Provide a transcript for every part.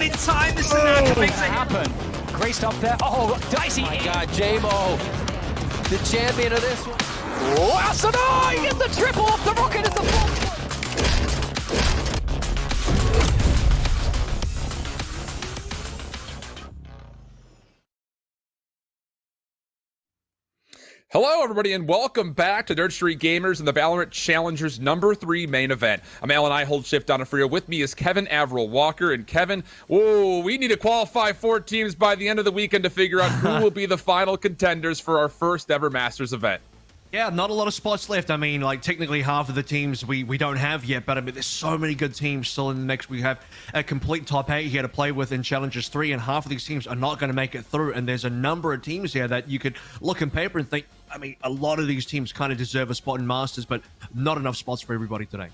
in time. This is an activate to happen. Graced up there. Oh, Dicey. Oh my God, J-Mo, the champion of this one. Oh, Asanai gets the triple off the rocket as the ball. Hello, everybody, and welcome back to Dirt Street Gamers and the VALORANT Challengers #3 main event. I'm Alan I hold shift on a Frio. With me is Kevin Averill Walker. And Kevin, whoa, we need to qualify 4 teams by the end of the weekend to figure out who will be the final contenders for our first ever Masters event. Yeah, not a lot of spots left. I mean, like, technically half of the teams we don't have yet, but I mean, there's so many good teams still in the mix. We have a complete top 8 here to play with in Challengers 3, and half of these teams are not going to make it through. And there's a number of teams here that you could look on paper and think, I mean, a lot of these teams kind of deserve a spot in Masters, but not enough spots for everybody today.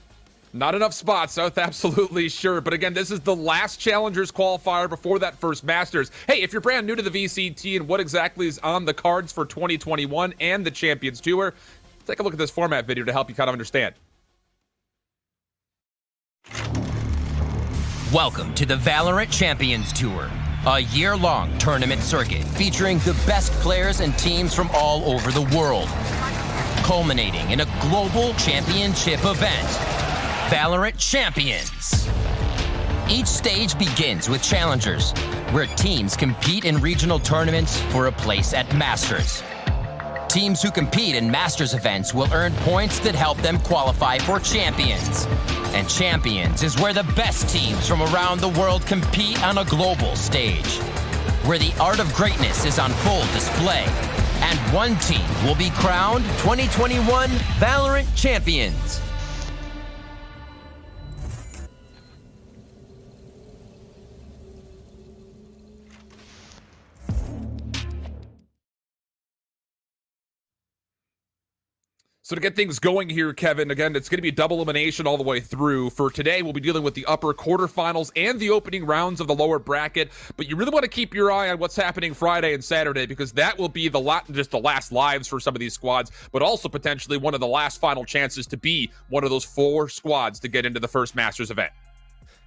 Not enough spots, South, absolutely sure. But again, this is the last Challengers qualifier before that first Masters. Hey, if you're brand new to the VCT and what exactly is on the cards for 2021 and the Champions Tour, take a look at this format video to help you kind of understand. Welcome to the VALORANT Champions Tour, a year-long tournament circuit featuring the best players and teams from all over the world, culminating in a global championship event, VALORANT Champions. Each stage begins with Challengers, where teams compete in regional tournaments for a place at Masters. Teams who compete in Masters events will earn points that help them qualify for Champions. And Champions is where the best teams from around the world compete on a global stage, where the art of greatness is on full display. And one team will be crowned 2021 VALORANT Champions. So to get things going here, Kevin, again, it's going to be a double elimination all the way through. For today, we'll be dealing with the upper quarterfinals and the opening rounds of the lower bracket. But you really want to keep your eye on what's happening Friday and Saturday, because that will be just the last lives for some of these squads, but also potentially one of the last final chances to be one of those 4 squads to get into the first Masters event.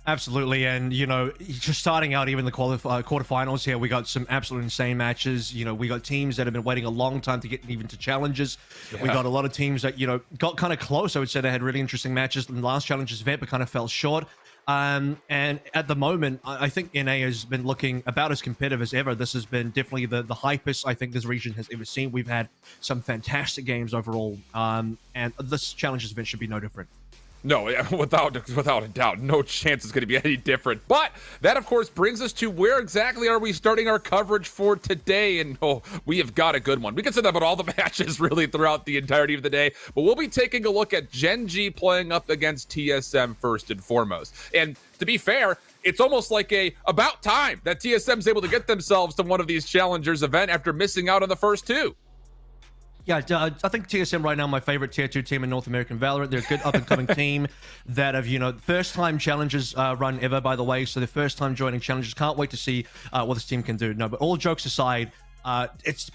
Absolutely, and you know, just starting out even the quarterfinals here, we got some absolute insane matches. You know, we got teams that have been waiting a long time to get even to challenges. Yeah. We got a lot of teams that, you know, got kind of close. I would say they had really interesting matches in the last challenges event, but kind of fell short. And at the moment, I think NA has been looking about as competitive as ever. This has been definitely the hypest I think this region has ever seen. We've had some fantastic games overall, and this challenges event should be no different. No, without a doubt, no chance it's going to be any different. But that, of course, brings us to where exactly are we starting our coverage for today? And we have got a good one. We can say that about all the matches really throughout the entirety of the day. But we'll be taking a look at Gen.G playing up against TSM first and foremost. And to be fair, it's almost like about time that TSM's able to get themselves to one of these Challengers event after missing out on the first 2. Yeah, I think TSM right now, my favorite tier 2 team in North American VALORANT. They're a good up-and-coming team that have, you know, first-time Challengers run ever, by the way. So they're first-time joining Challengers. Can't wait to see what this team can do. No, but all jokes aside, it's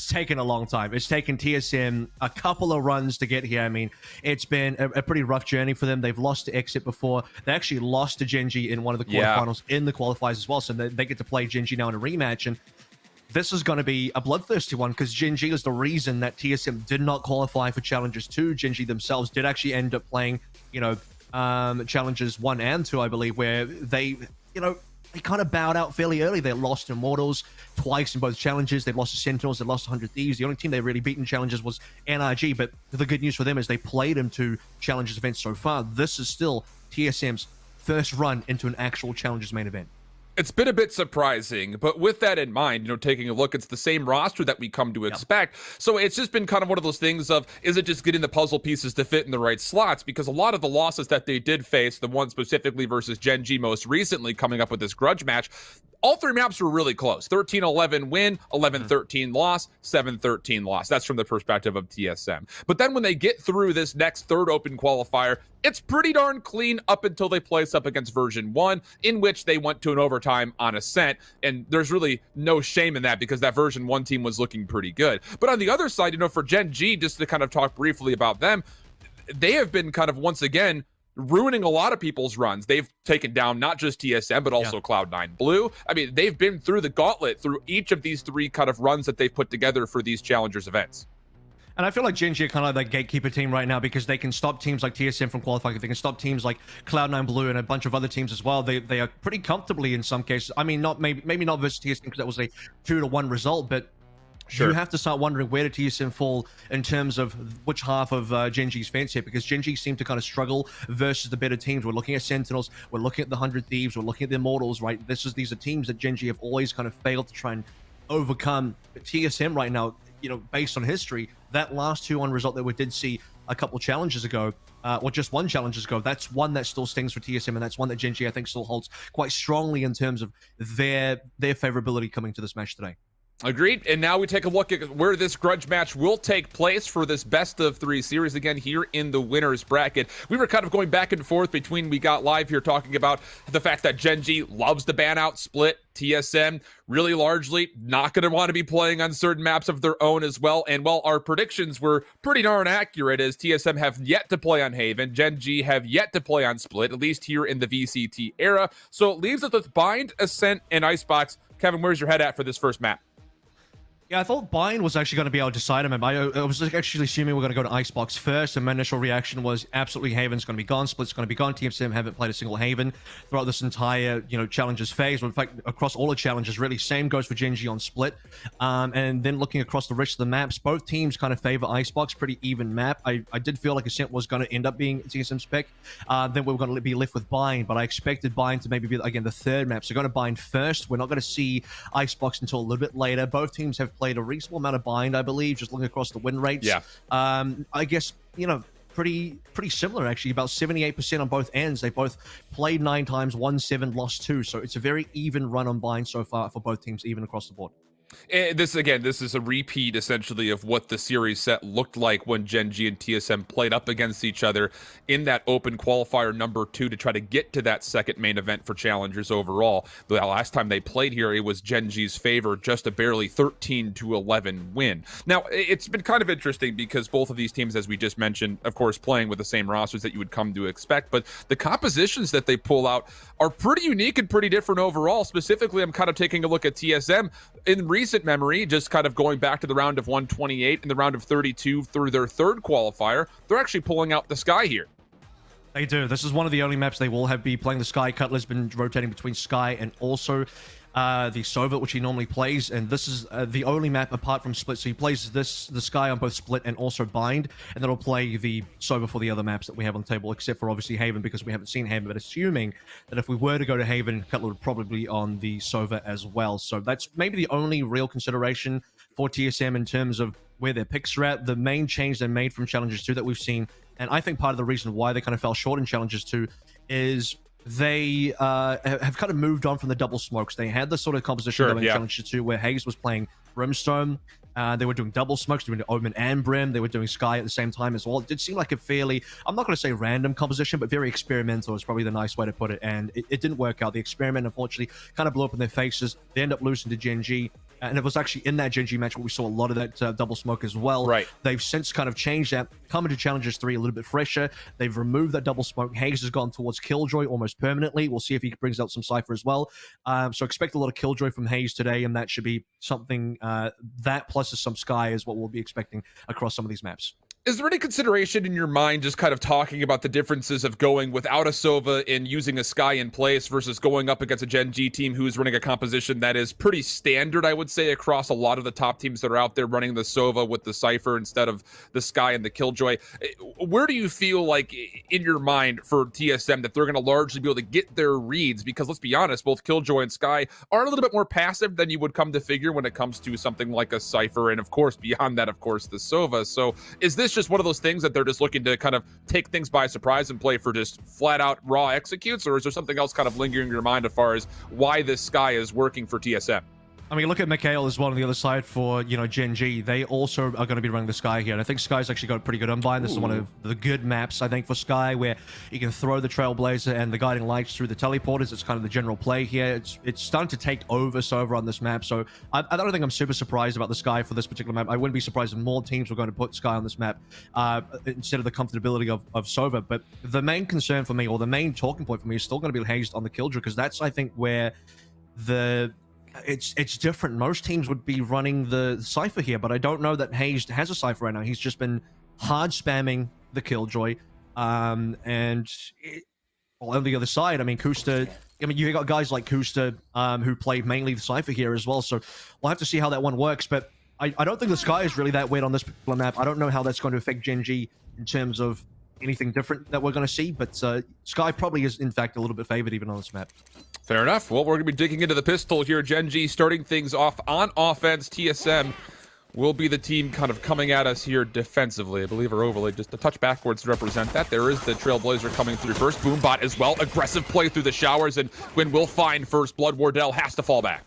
taken a long time. It's taken TSM a couple of runs to get here. I mean, it's been a pretty rough journey for them. They've lost to Exit before. They actually lost to Gen.G in one of the quarterfinals in the qualifiers as well. So they get to play Gen.G now in a rematch. And this is going to be a bloodthirsty one because Gen.G is the reason that TSM did not qualify for Challengers 2. Gen.G themselves did actually end up playing, you know, Challengers 1 and 2, I believe, where they, you know, they kind of bowed out fairly early. They lost to Immortals twice in both Challengers. They lost to Sentinels. They lost to 100 Thieves. The only team they really beat in Challengers was NRG, but the good news for them is they played them 2 Challengers events so far. This is still TSM's first run into an actual Challengers main event. It's been a bit surprising, but with that in mind, you know, taking a look, it's the same roster that we come to expect. So it's just been kind of one of those things of, is it just getting the puzzle pieces to fit in the right slots? Because a lot of the losses that they did face, the one specifically versus Gen.G most recently coming up with this grudge match, all 3 maps were really close. 13-11 win, 11-13 loss, 7-13 loss. That's from the perspective of TSM. But then when they get through this next 3rd open qualifier, it's pretty darn clean up until they place up against version 1, in which they went to an overtime on Ascent. And there's really no shame in that because that version 1 team was looking pretty good. But on the other side, you know, for Gen.G, just to kind of talk briefly about them, they have been kind of once again ruining a lot of people's runs. They've taken down not just TSM, but also Cloud9 Blue. I mean, they've been through the gauntlet through each of these 3 kind of runs that they've put together for these Challengers events. And I feel like Gen.G are kind of like that gatekeeper team right now because they can stop teams like TSM from qualifying. They can stop teams like Cloud9 Blue and a bunch of other teams as well. They are pretty comfortably in some cases. I mean, not maybe not versus TSM because that was a 2-1 result, but you have to start wondering where did TSM fall in terms of which half of Gen.G's fence here, because Gen.G seem to kind of struggle versus the better teams. We're looking at Sentinels, we're looking at the 100 Thieves, we're looking at the Immortals, right? These are teams that Gen.G have always kind of failed to try and overcome. But TSM right now, you know, based on history, that last 2-1 result that we did see a couple challenges ago, or just one challenges ago, that's one that still stings for TSM, and that's one that Gen.G I think still holds quite strongly in terms of their favorability coming to this match today. Agreed. And now we take a look at where this grudge match will take place for this best of 3 series again here in the winners bracket. We were kind of going back and forth between we got live here talking about the fact that Gen.G loves the ban out split. TSM really largely not going to want to be playing on certain maps of their own as well. And while our predictions were pretty darn accurate, as TSM have yet to play on Haven, Gen.G have yet to play on Split, at least here in the VCT era. So it leaves us with Bind, Ascent, and Icebox. Kevin, where's your head at for this first map? Yeah, I thought Bind was actually going to be our decider map. I was actually assuming we're going to go to Icebox first, and my initial reaction was absolutely Haven's going to be gone, Split's going to be gone. TSM haven't played a single Haven throughout this entire, you know, challenges phase. In fact, across all the challenges, really, same goes for Gen.G on Split. And then looking across the rest of the maps, both teams kind of favor Icebox, pretty even map. I did feel like Ascent was going to end up being TSM's pick. Then we were going to be left with Bind, but I expected Bind to maybe be, again, the third map. So going to Bind first. We're not going to see Icebox until a little bit later. Both teams have played a reasonable amount of Bind, I believe, just looking across the win rates. Yeah. I guess, you know, pretty similar, actually. About 78% on both ends. They both played 9 times, won 7, lost 2. So it's a very even run on Bind so far for both teams, even across the board. And this is a repeat essentially of what the series set looked like when Gen.G and TSM played up against each other in that open qualifier number 2 to try to get to that second main event for challengers overall. The last time they played here, it was Gen.G's favor, just a barely 13-11 win. Now, it's been kind of interesting because both of these teams, as we just mentioned, of course, playing with the same rosters that you would come to expect, but the compositions that they pull out are pretty unique and pretty different overall. Specifically, I'm kind of taking a look at TSM in recent memory, just kind of going back to the round of 128 and the round of 32 through their third qualifier. They're actually pulling out the Sky here. They do. This is one of the only maps they will be playing the Sky. Cutler's been rotating between Sky and also the Sova, which he normally plays, and this is the only map apart from Split. So he plays the Sky on both Split and also Bind, and then he'll play the Sova for the other maps that we have on the table, except for obviously Haven, because we haven't seen Haven, but assuming that if we were to go to Haven, Cutler would probably be on the Sova as well. So that's maybe the only real consideration for TSM in terms of where their picks are at. The main change they made from Challengers 2 that we've seen, and I think part of the reason why they kind of fell short in Challengers 2 is they have kind of moved on from the double smokes. They had this sort of composition going in Challenge 2 where Hayes was playing Brimstone. They were doing double smokes, doing Omen and Brim. They were doing Sky at the same time as well. It did seem like a fairly, I'm not going to say random composition, but very experimental is probably the nice way to put it. And it didn't work out. The experiment, unfortunately, kind of blew up in their faces. They end up losing to Gen.G. And it was actually in that Gen.G match where we saw a lot of that double smoke as well. Right. They've since kind of changed that, come into Challengers 3 a little bit fresher. They've removed that double smoke. Hayes has gone towards Killjoy almost permanently. We'll see if he brings out some Cypher as well. So expect a lot of Killjoy from Hayes today, and that should be something, that plus some Sky is what we'll be expecting across some of these maps. Is there any consideration in your mind just kind of talking about the differences of going without a Sova and using a Sky in place versus going up against a Gen.G team who's running a composition that is pretty standard, I would say, across a lot of the top teams that are out there running the Sova with the Cypher instead of the Sky and the Killjoy? Where do you feel like in your mind for TSM that they're going to largely be able to get their reads? Because let's be honest, both Killjoy and Sky are a little bit more passive than you would come to figure when it comes to something like a Cypher, and of course, beyond that, of course, the Sova. So is this just one of those things that they're just looking to kind of take things by surprise and play for just flat out raw executes, or is there something else kind of lingering in your mind as far as why this Sky is working for TSM? I mean, look at Mikhail as well on the other side for, you know, Gen.G. They also are going to be running the Sky here. And I think Sky's actually got a pretty good unbind. This is one of the good maps, I think, for Sky, where you can throw the Trailblazer and the Guiding Lights through the teleporters. It's kind of the general play here. It's starting to take over Sova on this map. So I don't think I'm super surprised about the Sky for this particular map. I wouldn't be surprised if more teams were going to put Sky on this map instead of the comfortability of Sova. But the main concern for me, or the main talking point for me, is still going to be Hazed on the Killjoy, because that's, I think, where it's different. Most teams would be running the Cypher here, but I don't know that Hazed has a Cypher right now. He's just been hard spamming the Killjoy. On the other side, I mean, Kusta, I mean, you got guys like Kusta who played mainly the Cypher here as well, so we'll have to see how that one works, but I don't think the Sky is really that weird on this particular map. I don't know how that's going to affect Gen.G in terms of anything different that we're going to see, but Sky probably is, in fact, a little bit favored even on this map. Fair enough. Well, we're going to be digging into the pistol here. Gen.G starting things off on offense. TSM will be the team kind of coming at us here defensively. I believe our overlay just a touch backwards to represent that. There is the Trailblazer coming through first. Boombot as well. Aggressive play through the showers, and Gwyn will find first blood. Wardell has to fall back.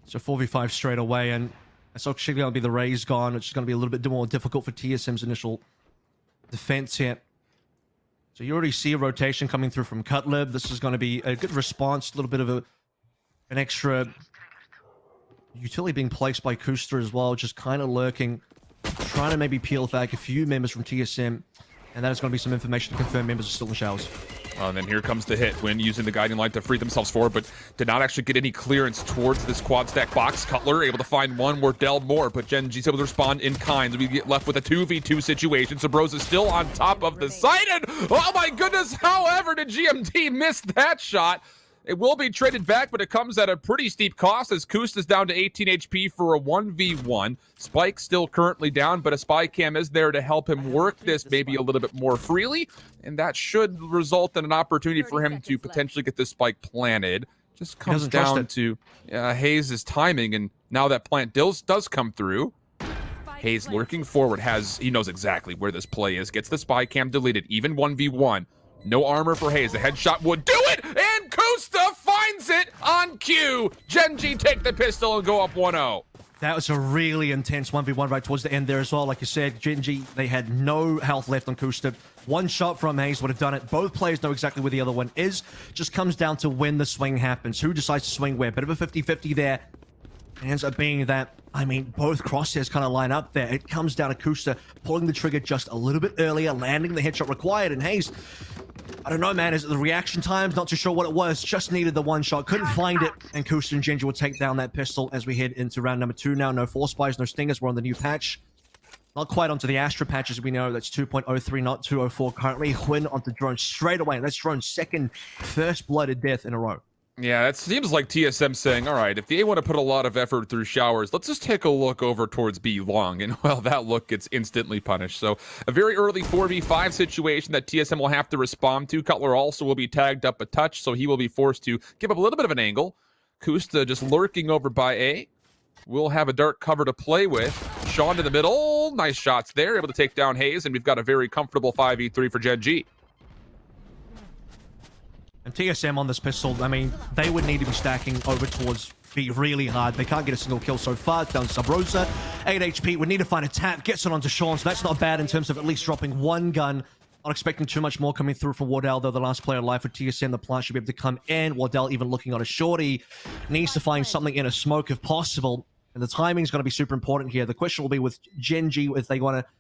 So 4v5 straight away, and it's actually going to be the Raze gone. It's going to be a little bit more difficult for TSM's initial defense here. So you already see a rotation coming through from Cutlib. This is going to be a good response, a little bit of an extra utility being placed by Kuster as well, just kind of lurking, trying to maybe peel back a few members from TSM, and that is going to be some information to confirm members are still in the showers. And then here comes the hit. Gwyn using the guiding light to free themselves forward, but did not actually get any clearance towards this quad stack box. Cutler able to find one. Wardell more, but Gen.G's able to respond in kind. We get left with a 2v2 situation. Sabrosa still on top of the site, and oh my goodness, however did GMT miss that shot? It will be traded back, but it comes at a pretty steep cost as Kust is down to 18 HP for a 1v1. Spike still currently down, but a spy cam is there to help him work this maybe a little bit more freely, and that should result in an opportunity for him to potentially get this spike planted. Just comes down to Hayes' timing, and now that plant does come through. Hayes lurking forward, he knows exactly where this play is, gets the spy cam deleted, even 1v1. No armor for Hayes. The headshot would do it, and Kusta finds it on cue. Gen.G take the pistol and go up 1-0. That was a really intense 1v1 right towards the end there as well. Like you said, Gen.G, they had no health left on Kusta. One shot from Hayes would have done it. Both players know exactly where the other one is. Just comes down to when the swing happens. Who decides to swing where? Bit of a 50-50 there. It ends up being that, I mean, both crosshairs kind of line up there. It comes down to Kusta pulling the trigger just a little bit earlier, landing the headshot required, and Hayes, I don't know, man. Is it the reaction times? Not too sure what it was. Just needed the one shot. Couldn't find it. And Kusta and Gen.G will take down that pistol as we head into round number 2 now. No Force Spies, no Stingers. We're on the new patch. Not quite onto the Astra patch as we know. That's 2.03, not 2.04 currently. Gwyn onto Drone straight away. And that's Drone's second first-blooded death in a row. Yeah, it seems like TSM saying, all right, if they want to put a lot of effort through showers, let's just take a look over towards B long. And, well, that look gets instantly punished. So a very early 4v5 situation that TSM will have to respond to. Cutler also will be tagged up a touch, so he will be forced to give up a little bit of an angle. Kusta just lurking over by A. We'll have a dark cover to play with. Sean in the middle. Nice shots there. Able to take down Hayes, and we've got a very comfortable 5v3 for Gen.G. And TSM on this pistol, I mean, they would need to be stacking over towards B really hard. They can't get a single kill so far. It's down to Sabrosa. 8 HP. Would need to find a tap. Gets it onto Sean, so that's not bad in terms of at least dropping one gun. Not expecting too much more coming through from Wardell, though the last player alive for TSM. The plant should be able to come in. Wardell even looking on a shorty. Needs to find something in a smoke if possible. And the timing is going to be super important here. The question will be with Gen.G if they want to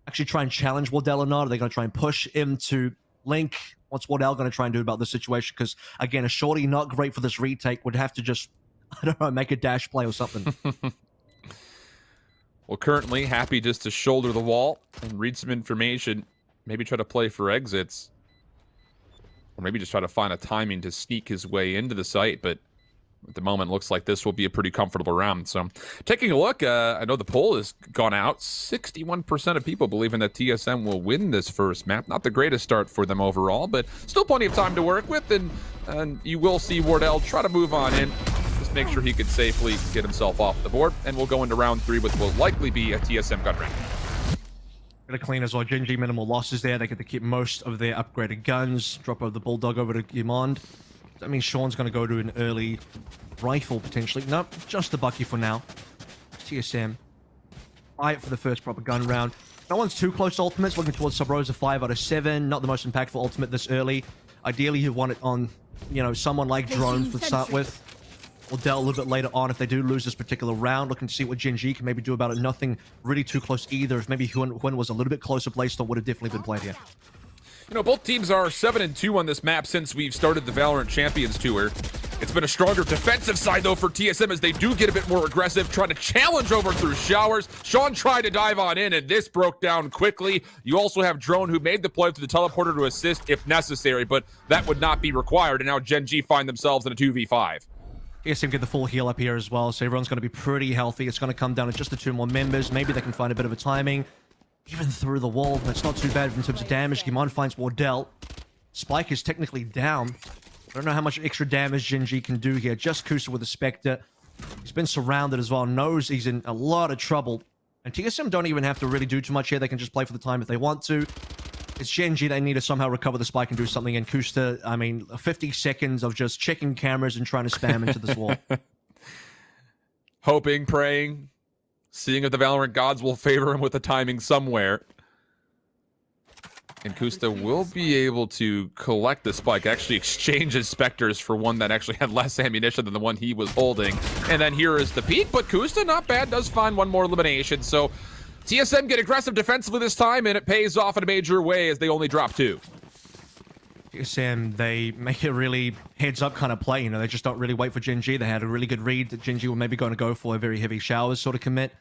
actually try and challenge Wardell or not. Are they going to try and push him to Link? What's Wardell going to try and do about this situation? Because, again, a shorty not great for this retake. Would have to just, I don't know, make a dash play or something. Well, currently happy just to shoulder the wall and read some information. Maybe try to play for exits. Or maybe just try to find a timing to sneak his way into the site. But at the moment, looks like this will be a pretty comfortable round. So, taking a look, I know the poll has gone out. 61% of people believing that TSM will win this first map. Not the greatest start for them overall, but still plenty of time to work with. And you will see Wardell try to move on in. Just make sure he can safely get himself off the board. And we'll go into round 3, which will likely be a TSM gun rank. Gonna clean as well. Gen.G minimal losses there. They get to keep most of their upgraded guns. Drop over the Bulldog over to Gimond. That means Sean's going to go to an early rifle, potentially. Nope, just the Bucky for now. TSM. Fight for the first proper gun round. No one's too close to ultimates. Looking towards Sub Rosa 5 out of 7. Not the most impactful ultimate this early. Ideally, you want it on, you know, someone like Drones to start with. Or Dell a little bit later on if they do lose this particular round. Looking to see what Gen.G can maybe do about it. Nothing really too close either. If maybe Huan was a little bit closer placed, would have definitely been played here. You know, both teams are 7-2 on this map since we've started the VALORANT Champions Tour. It's been a stronger defensive side, though, for TSM as they do get a bit more aggressive, trying to challenge over through showers. Sean tried to dive on in, and this broke down quickly. You also have Drone, who made the play to the teleporter to assist if necessary, but that would not be required, and now Gen.G find themselves in a 2v5. TSM get the full heal up here as well, so everyone's going to be pretty healthy. It's going to come down to just the 2 more members. Maybe they can find a bit of a timing. Even through the wall, that's not too bad in terms of damage. Gimon finds Wardell. Spike is technically down. I don't know how much extra damage Gen.G can do here. Just Kusa with the Spectre. He's been surrounded as well. Knows he's in a lot of trouble. And TSM don't even have to really do too much here. They can just play for the time if they want to. It's Gen.G. They need to somehow recover the Spike and do something. And Kusta, I mean, 50 seconds of just checking cameras and trying to spam into this wall. Hoping, praying, seeing if the Valorant gods will favor him with the timing somewhere. And Kusta will be able to collect the Spike, actually exchange his Spectres for one that actually had less ammunition than the one he was holding. And then here is the peak, but Kusta, not bad, does find one more elimination. So TSM get aggressive defensively this time, and it pays off in a major way as they only drop 2. TSM, they make a really heads-up kind of play. You know, they just don't really wait for Gen.G. They had a really good read that Gen.G were maybe going to go for a very heavy showers sort of commit.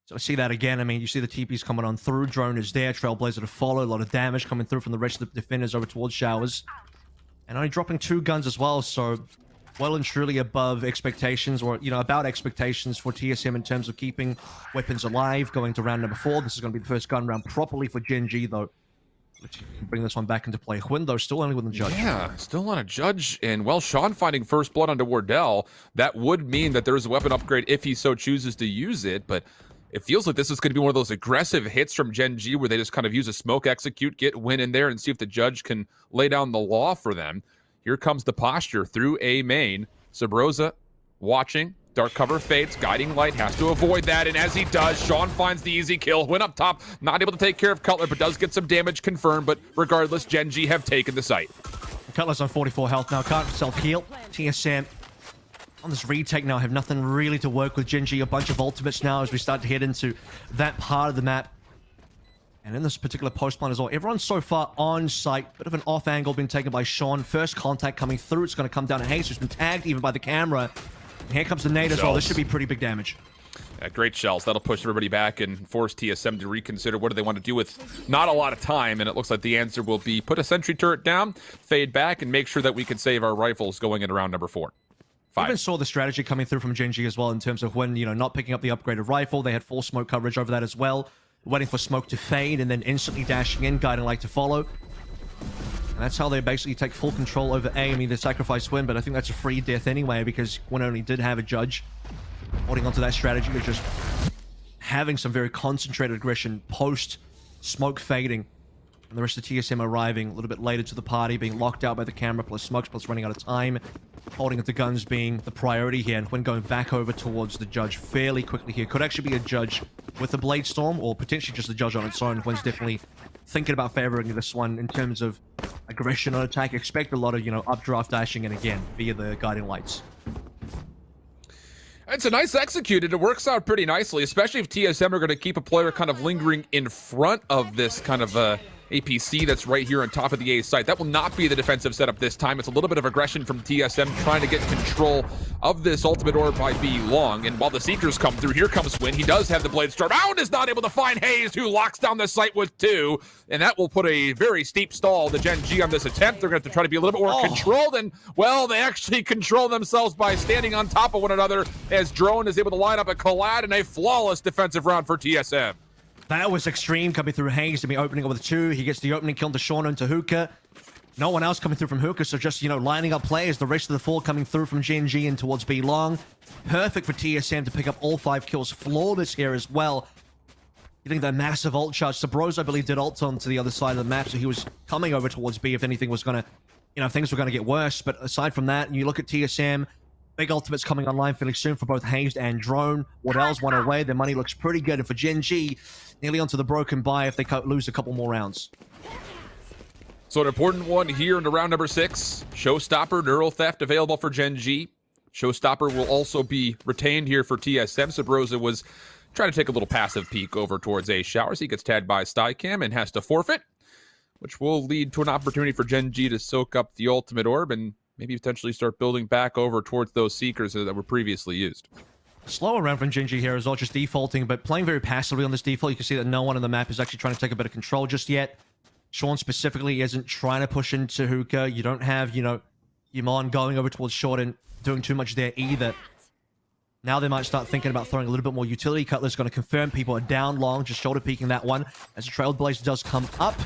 So I see that again. I mean, you see the TPs coming on through. Drone is there. Trailblazer to follow. A lot of damage coming through from the rest of the defenders over towards showers. And only dropping 2 guns as well. So well and truly above expectations, or, you know, about expectations for TSM in terms of keeping weapons alive. Going to round number 4. This is going to be the first gun round properly for Gen.G, though. Let's bring this one back into play. Huyn, though, still only with the judge. Yeah, still on a judge. And, well, Sean finding first blood onto Wardell, that would mean that there is a weapon upgrade if he so chooses to use it. But it feels like this is going to be one of those aggressive hits from Gen.G where they just kind of use a smoke execute, get Win in there, and see if the judge can lay down the law for them. Here comes the posture through A main. Sabrosa watching. Dark cover fades. Guiding Light has to avoid that, and as he does, Sean finds the easy kill. Win up top, not able to take care of Cutler, but does get some damage confirmed. But regardless, Gen.G have taken the site. Cutler's on 44 health now. Can't self-heal. TSM on this retake now have nothing really to work with. Gen.G a bunch of ultimates now as we start to head into that part of the map. And in this particular post plan as well, everyone's so far on site. Bit of an off angle being taken by Sean. First contact coming through. It's going to come down to Hayes, who's been tagged even by the camera. And here comes the nade as well. This should be pretty big damage. Yeah, great shells. That'll push everybody back and force TSM to reconsider what do they want to do with not a lot of time. And it looks like the answer will be put a sentry turret down, fade back, and make sure that we can save our rifles going into round number 4. 5. Even saw the strategy coming through from Gen.G as well in terms of when, you know, not picking up the upgraded rifle. They had full smoke coverage over that as well. Waiting for smoke to fade and then instantly dashing in, Guiding Light to follow. And that's how they basically take full control over A. I mean, they sacrifice Win, but I think that's a free death anyway because Win only did have a judge. Holding onto that strategy of just having some very concentrated aggression post smoke fading. And the rest of TSM arriving a little bit later to the party, being locked out by the camera, plus smokes, plus running out of time. Holding up the guns being the priority here, and when going back over towards the judge fairly quickly here. Could actually be a judge with a Blade Storm, or potentially just a judge on its own. When's definitely thinking about favoring this one in terms of aggression on attack. Expect a lot of, you know, updraft dashing, and again, via the Guiding Lights. It's a nice executed. It works out pretty nicely, especially if TSM are going to keep a player kind of lingering in front of this kind of APC that's right here on top of the A site. That will not be the defensive setup this time. It's a little bit of aggression from TSM trying to get control of this ultimate orb by B long. And while the Seekers come through, here comes Win. He does have the Blade Storm out, is not able to find Hayes, who locks down the site with 2. And that will put a very steep stall to Gen.G on this attempt. They're going to have to try to be a little bit more controlled. And, well, they actually control themselves by standing on top of one another as Drone is able to line up a collide and a flawless defensive round for TSM. That was extreme, coming through Hayes to be opening up with 2. He gets the opening kill to Sean into Hookah. No one else coming through from Hookah, so just, you know, lining up players. The rest of the 4 coming through from Gen.G and towards B long. Perfect for TSM to pick up all 5 kills. Flawless here as well. Getting that massive ult charge. Sabrosa, I believe, did ult onto the other side of the map, so he was coming over towards B if anything was going to you know, things were going to get worse. But aside from that, you look at TSM, big ultimates coming online fairly soon for both Hazed and Drone. Wardell's one away. Their money looks pretty good. And for Gen.G, nearly onto the broken buy if they lose a couple more rounds. So an important one here into round number 6. Showstopper, Neural Theft available for Gen.G. Showstopper will also be retained here for TSM. Sabrosa was trying to take a little passive peek over towards A Showers. He gets tagged by Stycam and has to forfeit, which will lead to an opportunity for Gen.G to soak up the ultimate orb and maybe potentially start building back over towards those Seekers that were previously used. Slower round from Gen.G here as well, just defaulting, but playing very passively on this default. You can see that no one on the map is actually trying to take a bit of control just yet. Sean specifically isn't trying to push into Hookah. You don't have, you know, Yamon going over towards short and doing too much there either. Now they might start thinking about throwing a little bit more utility. Cutler's going to confirm people are down long, just shoulder peeking that one. As the Trailblazer does come up,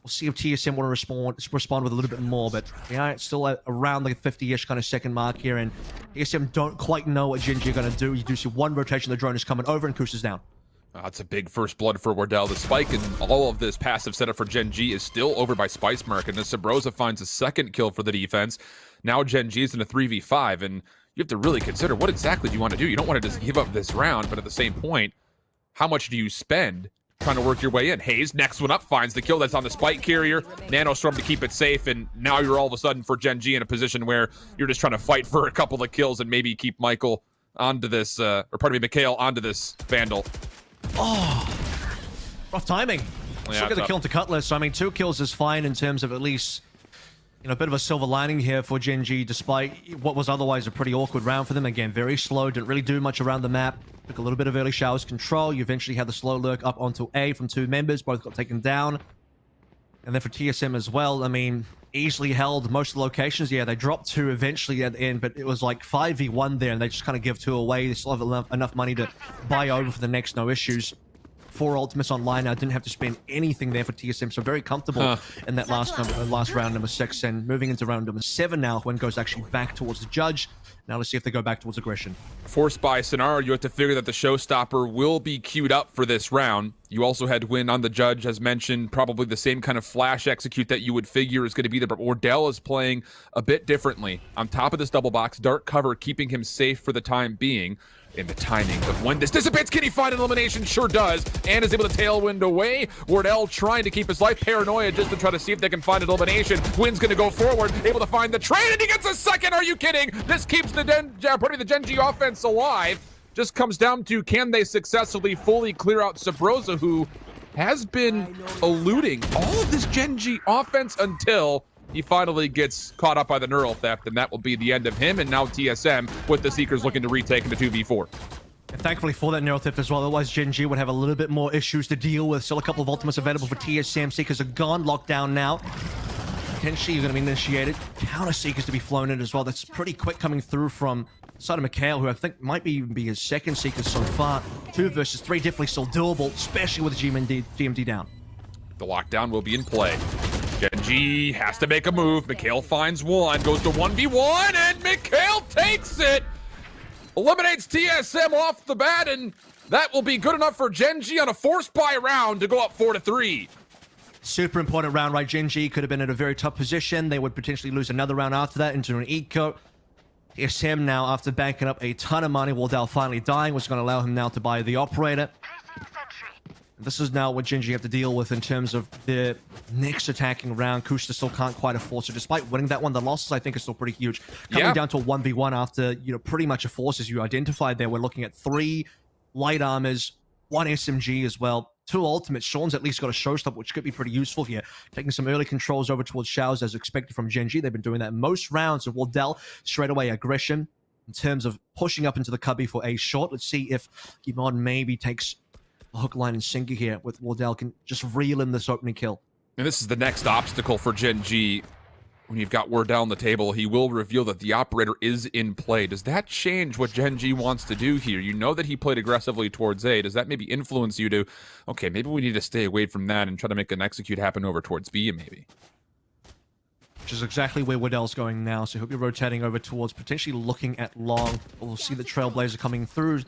we'll see if TSM want to respond with a little bit more, but yeah, it's still at around the 50-ish kind of second mark here, and TSM don't quite know what Gen.G are going to do. You do see one rotation, the drone is coming over, and Kusa's down. It's a big first blood for Wardell. The spike and all of this passive setup for Gen.G is still over by Spice Mark, and as Sabrosa finds a second kill for the defense, now Gen.G is in a 3v5, and you have to really consider what exactly do you want to do. You don't want to just give up this round, but at the same point, how much do you spend trying to work your way in? Hayes, next one up, finds the kill. That's on the spike carrier. Nanostorm to keep it safe, and now you're all of a sudden for Gen.G in a position where you're just trying to fight for a couple of kills and maybe keep Michael onto this, Mikhail onto this Vandal. Oh, rough timing. Let's Yeah, look at the kill into Cutlass. So, I mean, 2 kills is fine in terms of at least, you know, a bit of a silver lining here for Gen.G, despite what was otherwise a pretty awkward round for them. Again, very slow, didn't really do much around the map. Took a little bit of early showers control. You eventually had the slow lurk up onto A from 2 members. Both got taken down. And then for TSM as well, I mean, easily held most of the locations. Yeah, they dropped 2 eventually at the end, but it was like 5v1 there, and they just kind of give 2 away. They still have enough money to buy over for the next, no issues. 4 ultimates online now, didn't have to spend anything there for TSM, so very comfortable in that last round number 6, and moving into round number 7 now, when goes actually back towards the judge. Now let's see if they go back towards aggression. Forced by scenario, you have to figure that the Showstopper will be queued up for this round. You also had win on the judge, as mentioned, probably the same kind of flash execute that you would figure is going to be there, but Wardell is playing a bit differently. On top of this double box, dark cover keeping him safe for the time being. In the timing of when this dissipates, can he find an elimination? Sure does, and is able to tailwind away. Wardell trying to keep his life. Paranoia just to try to see if they can find an elimination. Wynn's going to go forward, able to find the trade, and he gets a second. Are you kidding? This keeps the Gen.G offense alive. Just comes down to, can they successfully fully clear out Sabrosa, who has been eluding all of this Gen.G offense until he finally gets caught up by the Neural Theft, and that will be the end of him. And now TSM with the Seekers looking to retake into 2v4. And thankfully for that Neural Theft as well, otherwise Gen.G would have a little bit more issues to deal with. Still a couple of ultimates available for TSM. Seekers are gone, locked down now. Potentially you're going to be initiated. Counter Seekers to be flown in as well. That's pretty quick coming through from the side of Mikhail, who I think might even be his second Seeker so far. 2 versus 3 definitely still doable, especially with GMD down. The lockdown will be in play. Gen.G has to make a move. Mikhail finds one, goes to 1v1, and Mikhail takes it! Eliminates TSM off the bat, and that will be good enough for Gen.G on a forced buy round to go up 4-3. Super important round, right? Gen.G could have been in a very tough position. They would potentially lose another round after that into an eco. TSM now, after banking up a ton of money, Wardell finally dying, was going to allow him now to buy the operator. This is now what Gen.G have to deal with in terms of their next attacking round. Kushta still can't quite afford, so despite winning that one, the losses I think are still pretty huge. Coming down to a 1v1 after, you know, pretty much a force as you identified there. We're looking at 3 light armors, 1 SMG as well, 2 ultimates. Sean's at least got a showstopper, which could be pretty useful here. Taking some early controls over towards Showers as expected from Gen.G. They've been doing that in most rounds. And Wardell, straight away aggression in terms of pushing up into the cubby for a shot. Let's see if Gimon maybe takes a hook, line, and sinker here with Wardell, can just reel in this opening kill. And this is the next obstacle for Gen.G. When you've got word down the table, he will reveal that the operator is in play. Does that change what Gen.G wants to do here? You know that he played aggressively towards A. Does that maybe influence you to, okay, maybe we need to stay away from that and try to make an execute happen over towards B, maybe? Which is exactly where Wardell's going now. So he'll be rotating over towards potentially looking at long. We'll see the Trailblazer coming through.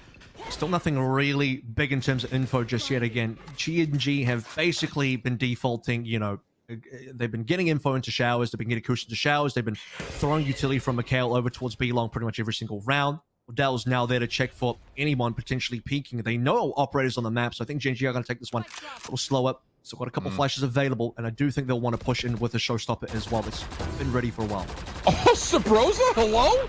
Still nothing really big in terms of info just yet. Again, G&G have basically been defaulting, you know, They've been getting info into showers. They've been getting Kush into showers. They've been throwing utility from Mikhail over towards B long pretty much every single round. Dell's now there to check for anyone potentially peeking. They know operators on the map, so I think Gen.G are going to take this one a little slower. Still got a couple flashes available, and I do think they'll want to push in with a showstopper as well. It's been ready for a while. Oh, Sabrosa, hello?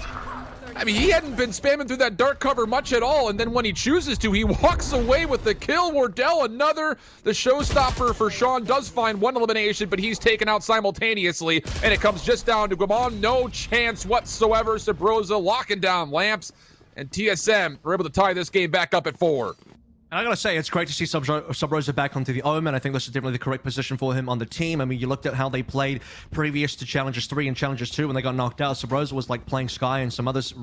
I mean, he hadn't been spamming through that dark cover much at all, and then when he chooses to, he walks away with the kill. Wardell, another. The showstopper for Sean does find one elimination, but he's taken out simultaneously, and it comes just down to Guamon. No chance whatsoever. Sabrosa locking down lamps, and TSM are able to tie this game back up at 4. And I gotta say, it's great to see Sabrosa back onto the Omen. I think this is definitely the correct position for him on the team. I mean, you looked at how they played previous to Challengers 3 and Challengers 2 when they got knocked out. Sabrosa was like playing Sky and some others,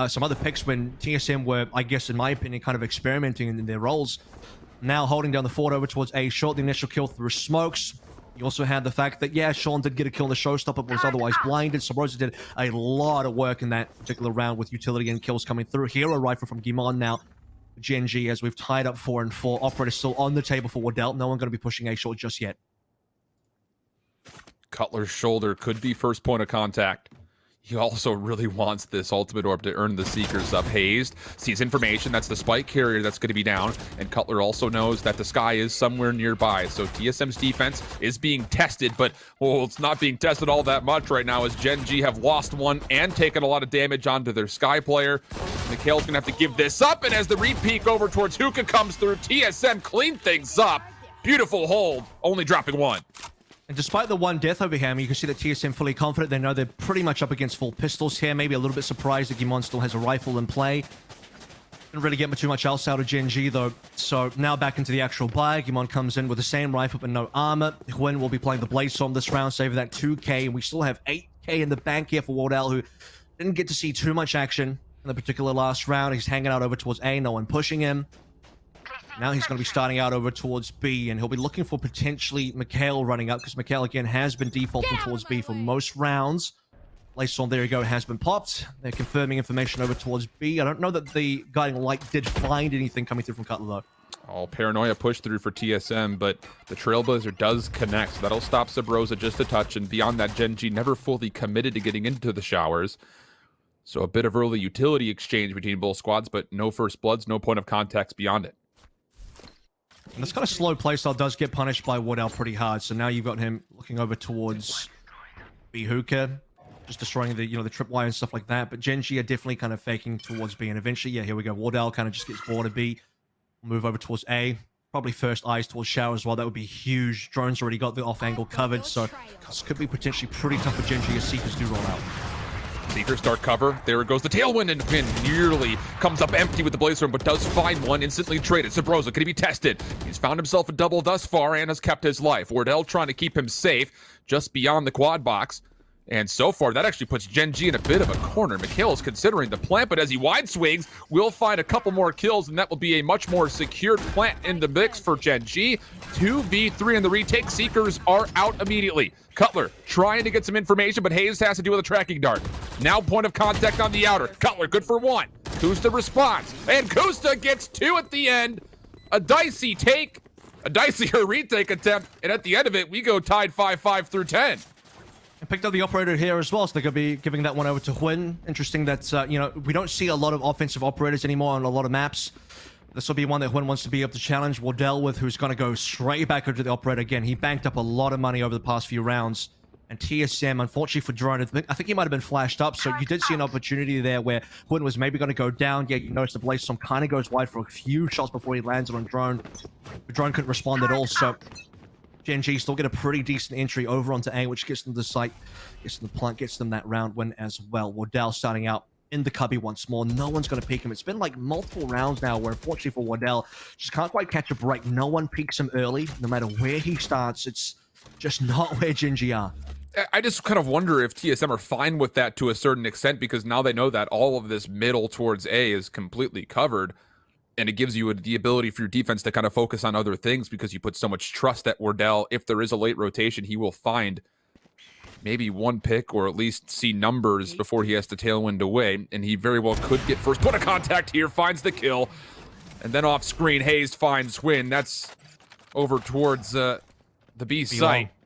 some other picks when TSM were, I guess, in my opinion, kind of experimenting in their roles. Now holding down the fort over towards A short, the initial kill through smokes. You also had the fact that, yeah, Sean did get a kill in the showstopper, but was otherwise blinded. Sabrosa did a lot of work in that particular round with utility and kills coming through. Hero rifle from Gimon now. Gen.G as we've tied up 4 and 4. Operator still on the table for Wardell. No one going to be pushing A short just yet. Cutler's shoulder could be first point of contact. He also really wants this ultimate orb to earn the Seekers up. Hazed sees information. That's the spike carrier that's going to be down. And Cutler also knows that the Sky is somewhere nearby. So TSM's defense is being tested, but it's not being tested all that much right now as Gen.G have lost one and taken a lot of damage onto their Sky player. Mikhail's going to have to give this up. And as the re-peek over towards Hookah comes through, TSM clean things up. Beautiful hold, only dropping 1. And despite the 1 death over here, I mean, you can see that TSM fully confident. They know they're pretty much up against full pistols here. Maybe a little bit surprised that Gimon still has a rifle in play. Didn't really get too much else out of Gen.G, though. So now back into the actual buy. Gimon comes in with the same rifle but no armor. Hwin will be playing the Blaze Storm this round, saving that 2k. And we still have 8k in the bank here for Wardell, who didn't get to see too much action in the particular last round. He's hanging out over towards A, no one pushing him. Now he's going to be starting out over towards B, and he'll be looking for potentially Mikhail running up, because Mikhail, again, has been defaulting towards B for most rounds. Blaze Storm, there you go, has been popped. They're confirming information over towards B. I don't know that the guiding light did find anything coming through from Cutler, though. Oh, Paranoia push through for TSM, but the Trailblazer does connect, so that'll stop Sabrosa just a touch, and beyond that, Gen.G never fully committed to getting into the showers. So a bit of early utility exchange between both squads, but no first bloods, no point of contact beyond it. And this kind of slow playstyle does get punished by Wardell pretty hard. So now you've got him looking over towards B Hookah, just destroying the the tripwire and stuff like that. But Gen.G are definitely kind of faking towards B, and eventually, yeah, here we go. Wardell kind of just gets bored of B, move over towards A. Probably first eyes towards shower as well. That would be huge. Drone's already got the off angle covered, so this could be potentially pretty tough for Gen.G as Seekers do roll out. Seekers start cover. There it goes. The tailwind and Pin nearly comes up empty with the Blaze Storm, but does find one. Instantly traded. Sabrosa, could he be tested? He's found himself a double thus far and has kept his life. Wardell trying to keep him safe just beyond the quad box. And so far, that actually puts Gen.G in a bit of a corner. Mikhail is considering the plant, but as he wide swings, we'll find a couple more kills, and that will be a much more secured plant in the mix for Gen.G. 2v3 in the retake. Seekers are out immediately. Cutler trying to get some information, but Hayes has to deal with a tracking dart. Now point of contact on the outer. Cutler good for 1. Kusta responds, and Kusta gets 2 at the end. A dicey retake attempt, and at the end of it, we go tied 5-5 through 10. And picked up the operator here as well, so they're going to be giving that one over to Hwin. Interesting that, we don't see a lot of offensive operators anymore on a lot of maps. This will be one that Hwin wants to be able to challenge Wardell with, who's going to go straight back over to the operator again. He banked up a lot of money over the past few rounds. And TSM, unfortunately for Drone, I think he might have been flashed up, so you did see an opportunity there where Hwin was maybe going to go down. Yeah, you notice the Blaze Storm kind of goes wide for a few shots before he lands on Drone. But Drone couldn't respond at all, so Gen.G still get a pretty decent entry over onto A, which gets them the site, gets them the plant, gets them that round win as well. Wardell starting out in the cubby once more. No one's going to peek him. It's been like multiple rounds now where, unfortunately for Wardell, just can't quite catch a break. No one peeks him early. No matter where he starts, it's just not where Gen.G are. I just kind of wonder if TSM are fine with that to a certain extent, because now they know that all of this middle towards A is completely covered. And it gives you the ability for your defense to kind of focus on other things, because you put so much trust that Wardell, if there is a late rotation, he will find maybe one pick or at least see numbers before he has to tailwind away. And he very well could get first point of contact here, finds the kill. And then off screen, Hayes finds Hwin. That's over towards the B site.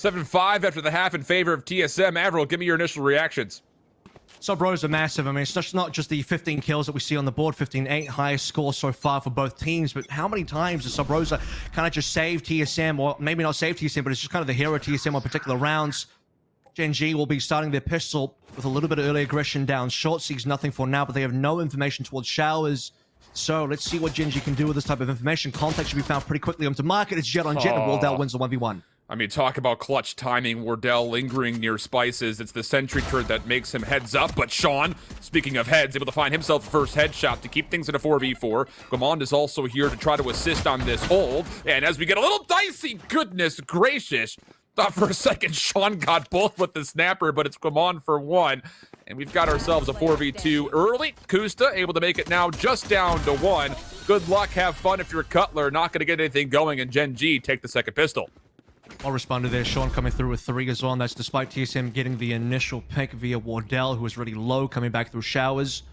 7-5 after the half in favor of TSM. Avril, give me your initial reactions. Sub Rosa are massive. I mean, it's just not just the 15 kills that we see on the board, 15-8, highest score so far for both teams, but how many times does Sub Rosa kind of just save TSM, or maybe not save TSM, but it's just kind of the hero TSM on particular rounds. Gen.G will be starting their pistol with a little bit of early aggression down short. Sees nothing for now, but they have no information towards showers. So let's see what Gen.G can do with this type of information. Contact should be found pretty quickly onto market. It's Jet on Jet, and Wardell wins the 1v1. I mean, talk about clutch timing. Wardell lingering near Spices. It's the sentry turret that makes him heads up. But Sean, speaking of heads, able to find himself the first headshot to keep things in a 4v4. Gamond is also here to try to assist on this hold. And as we get a little dicey, goodness gracious. Thought for a second Sean got both with the snapper, but it's Gamond for one. And we've got ourselves a 4v2 early. Kusta able to make it now just down to one. Good luck, have fun if you're Cutler. Not going to get anything going, and Gen.G take the second pistol. I'll respond to there. Sean coming through with 3 as well, and that's despite TSM getting the initial pick via Wardell, who was really low, coming back through showers.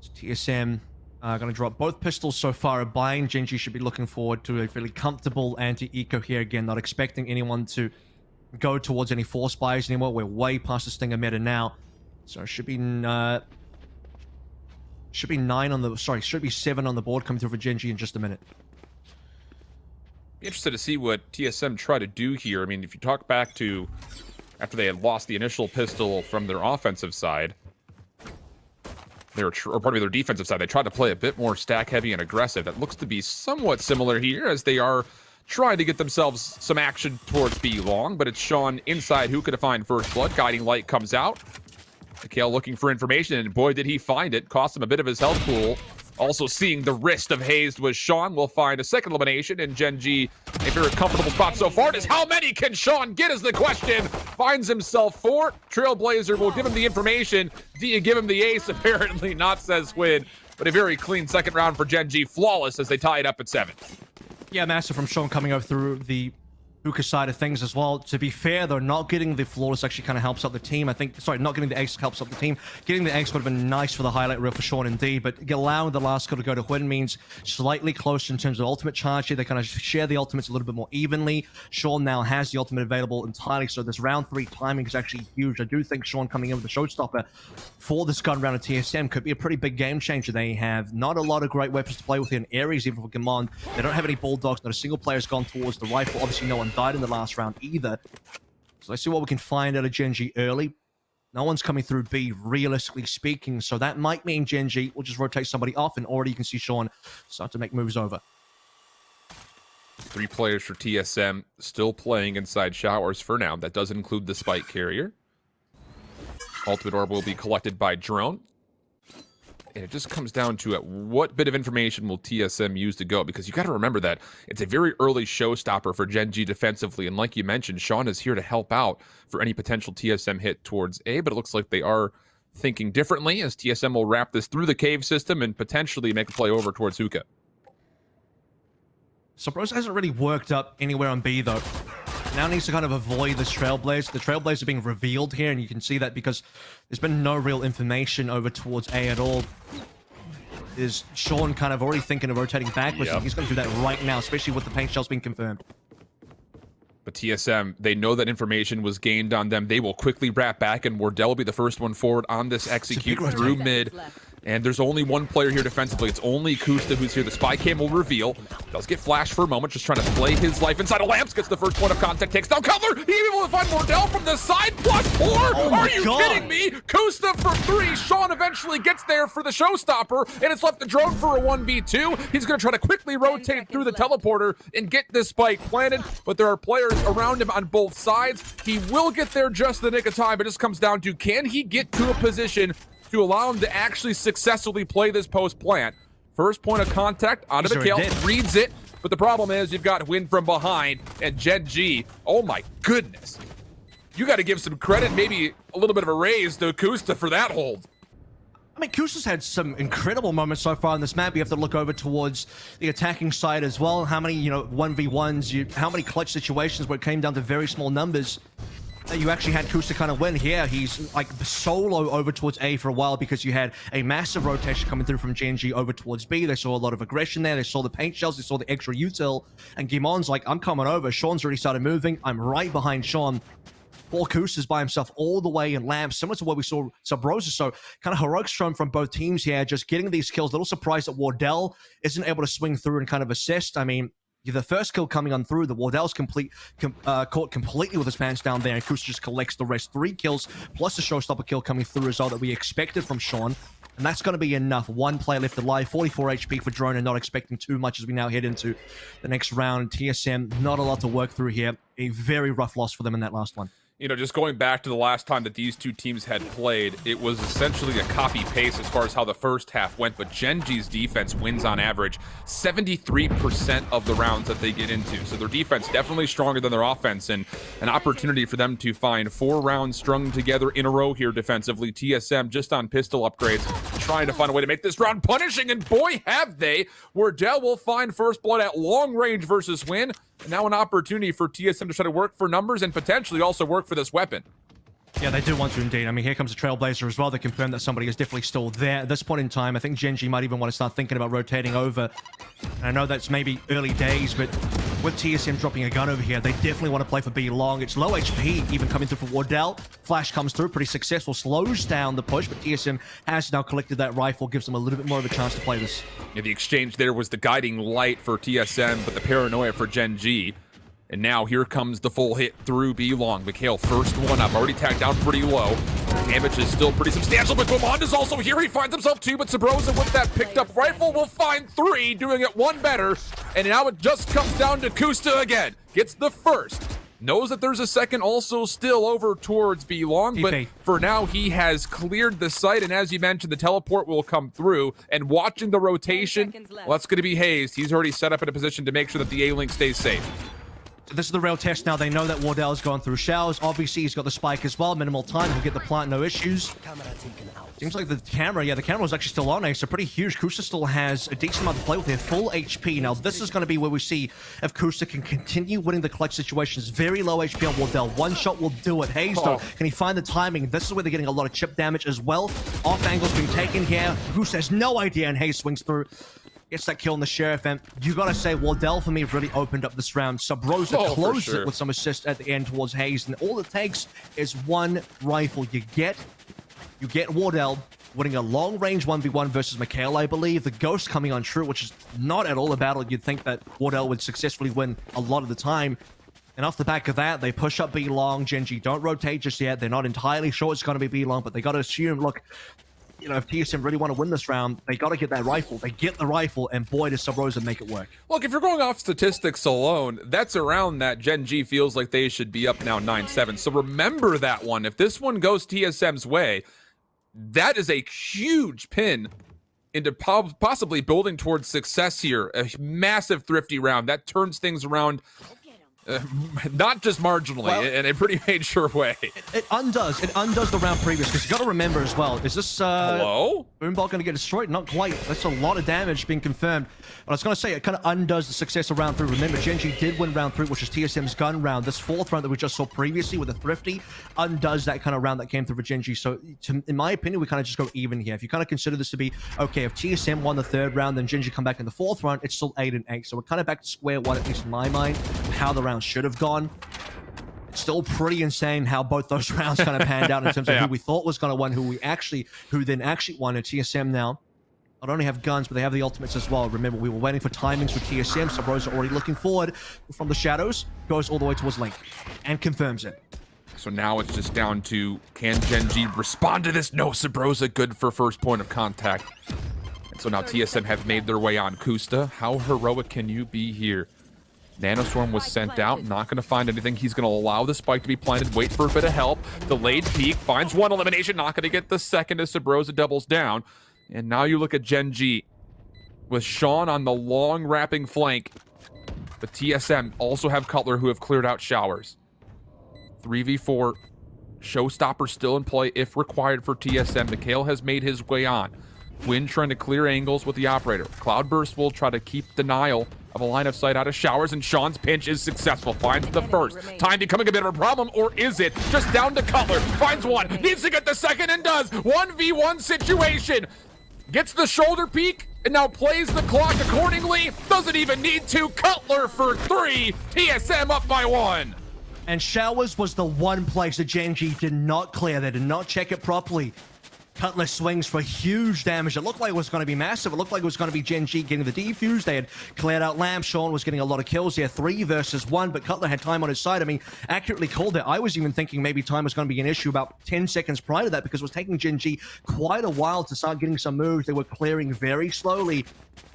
So TSM going to drop both pistols so far. A bind. Gen.G should be looking forward to a fairly comfortable anti-eco here. Again, not expecting anyone to go towards any force buys anymore. We're way past the Stinger meta now. So it should be 9 on the... Sorry, should be 7 on the board coming through for Gen.G in just a minute. Interested to see what TSM try to do here. I mean, if you talk back to after they had lost the initial pistol from their offensive side, or pardon me, their defensive side, they tried to play a bit more stack heavy and aggressive. That looks to be somewhat similar here as they are trying to get themselves some action towards B long, but it's Sean inside who could have find first blood. Guiding light comes out. Mikhail looking for information, and boy, did he find it. Cost him a bit of his health pool. Also seeing the wrist of Hazed was Sean. Will find a second elimination, and Gen.G a very comfortable spot so far. It is how many can Sean get is the question. Finds himself 4. Trailblazer will give him the information. Do you give him the ace? Apparently not, says Win. But a very clean second round for Gen.G. Flawless as they tie it up at 7. Yeah, massive from Sean coming over through the Hookah side of things as well. To be fair, though, not getting the flawless actually kind of helps out the team. I think, sorry, not getting the ace helps out the team. Getting the ace would have been nice for the highlight reel for Sean indeed, but allowing the last kill to go to Huyn means slightly closer in terms of ultimate charge here. They kind of share the ultimates a little bit more evenly. Sean now has the ultimate available entirely, so this round 3 timing is actually huge. I do think Sean coming in with the showstopper for this gun round of TSM could be a pretty big game changer. They have not a lot of great weapons to play with here in Ares, even for Gamond. They don't have any bulldogs. Not a single player has gone towards the rifle. Obviously, no one died in the last round either. So let's see what we can find out of Gen.G early. No one's coming through B, realistically speaking, so that might mean Gen.G will just rotate somebody off, and already you can see Sean start to make moves over. 3 players for TSM still playing inside showers for now. That does include the spike carrier. Ultimate orb will be collected by drone. And it just comes down to what bit of information will TSM use to go, because you got to remember that it's a very early showstopper for Gen.G defensively, and like you mentioned, Sean is here to help out for any potential TSM hit towards A, but it looks like they are thinking differently as TSM will wrap this through the cave system and potentially make a play over towards Hookah. So Bros hasn't really worked up anywhere on B though. Now needs to kind of avoid this Trailblazer. The Trailblazer being revealed here, and you can see that because there's been no real information over towards A at all. Is Sean kind of already thinking of rotating backwards? Yep. He's going to do that right now, especially with the paint shells being confirmed. But TSM, they know that information was gained on them. They will quickly wrap back, and Wardell will be the first one forward on this execute through mid. And there's only one player here defensively. It's only Kusta who's here. The spy cam will reveal. Does get flashed for a moment, just trying to play his life inside of lamps. Gets the first point of contact, takes down Cutler. He's able to find Wardell from the side, +4. Are you kidding me? Kusta for 3. Sean eventually gets there for the showstopper, and it's left the drone for a 1v2. He's going to try to quickly rotate through the teleporter and get this spike planted, but there are players around him on both sides. He will get there just in the nick of time. It just comes down to, can he get to a position to allow him to actually successfully play this post plant? First point of contact onto Mikhail, reads it, but the problem is you've got Win from behind, and Gen.G, oh my goodness. You got to give some credit, maybe a little bit of a raise to Kusta for that hold. I mean, Kusta's had some incredible moments so far on this map. You have to look over towards the attacking side as well. How many, 1v1s, how many clutch situations where it came down to very small numbers. You actually had Kusta kind of win here. He's like solo over towards A for a while because you had a massive rotation coming through from Gen.G over towards B. They saw a lot of aggression there. They saw the paint shells. They saw the extra util. And Gimon's like, I'm coming over. Sean's already started moving. I'm right behind Sean. Poor Kusta's by himself all the way in lamp, similar to what we saw Sabrosa. So kind of heroic shown from both teams here, just getting these kills. A little surprised that Wardell isn't able to swing through and kind of assist. I mean, the first kill coming on through, the Wardell's caught completely with his pants down there, and Kusta just collects the rest. 3 kills, plus the showstopper kill coming through as well that we expected from Sean. And that's going to be enough. 1 player left alive, 44 HP for Drone, and not expecting too much as we now head into the next round. TSM, not a lot to work through here. A very rough loss for them in that last one. You know, just going back to the last time that these two teams had played, it was essentially a copy-paste as far as how the first half went, but Gen.G's defense wins on average 73% of the rounds that they get into. So their defense definitely stronger than their offense, and an opportunity for them to find 4 rounds strung together in a row here defensively. TSM just on pistol upgrades, trying to find a way to make this round punishing, and boy, have they! Wardell will find first blood at long range versus Win. Now an opportunity for TSM to try to work for numbers and potentially also work for this weapon. Yeah, they do want to indeed. I mean, here comes a Trailblazer as well. They confirm that somebody is definitely still there. At this point in time, I think Gen.G might even want to start thinking about rotating over. And I know that's maybe early days, but with TSM dropping a gun over here, they definitely want to play for B long. It's low HP, even coming through for Wardell. Flash comes through, pretty successful, slows down the push, but TSM has now collected that rifle, gives them a little bit more of a chance to play this. Yeah, the exchange there was the guiding light for TSM, but the paranoia for Gen.G. And now here comes the full hit through B long. Mikhail, first one up, already tacked down pretty low. Damage is still pretty substantial, but Gomonda's also here. He finds himself 2, but Sabrosa with that picked up rifle will find 3, doing it 1 better. And now it just comes down to Kusta again. Gets the first. Knows that there's a second also still over towards B long, but for now he has cleared the site, and as you mentioned, the teleport will come through, and watching the rotation, well, that's going to be Hayes. He's already set up in a position to make sure that the A-Link stays safe. This is the real test now. They know that Wardell's gone through showers. Obviously, he's got the spike as well. Minimal time. He'll get the plant, no issues. Seems like the camera, yeah, the camera was actually still on, so pretty huge. Kusta still has a decent amount to play with here. Full HP. Now, this is going to be where we see if Kusta can continue winning the clutch situations. Very low HP on Wardell. 1 shot will do it. Hayes, though, can he find the timing? This is where they're getting a lot of chip damage as well. Off angle's being taken here. Kusta has no idea, and Hayes swings through. Gets that kill on the Sheriff, and you gotta say, Wardell for me really opened up this round. Sabrosa closed it with some assist at the end towards Hayes, and all it takes is 1 rifle. You get Wardell winning a long-range 1v1 versus Mikhail, I believe. The Ghost coming on true, which is not at all a battle you'd think that Wardell would successfully win a lot of the time. And off the back of that, they push up B long. Gen.G don't rotate just yet. They're not entirely sure it's going to be B long, but they got to assume, look, you know, if TSM really want to win this round, they got to get that rifle. They get the rifle, and boy, does Sabrosa make it work. Look, if you're going off statistics alone, that's around that Gen.G feels like they should be up now 9-7. So remember that one. If this one goes TSM's way, that is a huge pin into possibly building towards success here. A massive thrifty round. That turns things around. Not just marginally, in a pretty major way. It undoes the round previous, because you got to remember as well, is this hello? Boomball going to get destroyed? Not quite. That's a lot of damage being confirmed. But I was going to say, it kind of undoes the success of round 3. Remember, Gen.G did win round 3, which is TSM's gun round. This 4th round that we just saw previously with the thrifty undoes that kind of round that came through for Gen.G. So in my opinion, we kind of just go even here. If you kind of consider this to be, okay, if TSM won the 3rd round, then Gen.G come back in the 4th round, it's still 8-8. So we're kind of back to square one, at least in my mind, how the round should have gone. It's still pretty insane how both those rounds kind of panned out in terms of who we thought was going to win, who then actually won. And TSM now not only have guns, but they have the ultimates as well. Remember, we were waiting for timings for TSM. Sabrosa already looking forward from the shadows, goes all the way towards Link and confirms it. So now it's just down to, can Gen.G respond to this? No, Sabrosa good for first point of contact. And so now TSM have made their way on Kusta. How heroic can you be here? Nanostorm was sent out, not going to find anything. He's going to allow the spike to be planted, wait for a bit of help. Delayed peek, finds 1 elimination, not going to get the second as Sabrosa doubles down. And now you look at Gen.G with Sean on the long wrapping flank. But TSM also have Cutler, who have cleared out showers. 3v4, showstopper still in play if required for TSM. Mikhail has made his way on. Win trying to clear angles with the operator. Cloudburst will try to keep denial of a line of sight out of showers, and Sean's pinch is successful. Finds the first. Time becoming a bit of a problem, or is it? Just down to Cutler. Finds one. Needs to get the second and does. 1v1 situation. Gets the shoulder peek and now plays the clock accordingly. Doesn't even need to. Cutler for 3. TSM up by 1. And showers was the one place that Gen.G did not clear. They did not check it properly. Cutler swings for huge damage. It looked like it was going to be massive. It looked like it was going to be Gen.G getting the defuse. They had cleared out Lamp. Sean was getting a lot of kills there, 3 versus 1, but Cutler had time on his side. I mean, accurately called it. I was even thinking maybe time was going to be an issue about 10 seconds prior to that, because it was taking Gen.G quite a while to start getting some moves. They were clearing very slowly.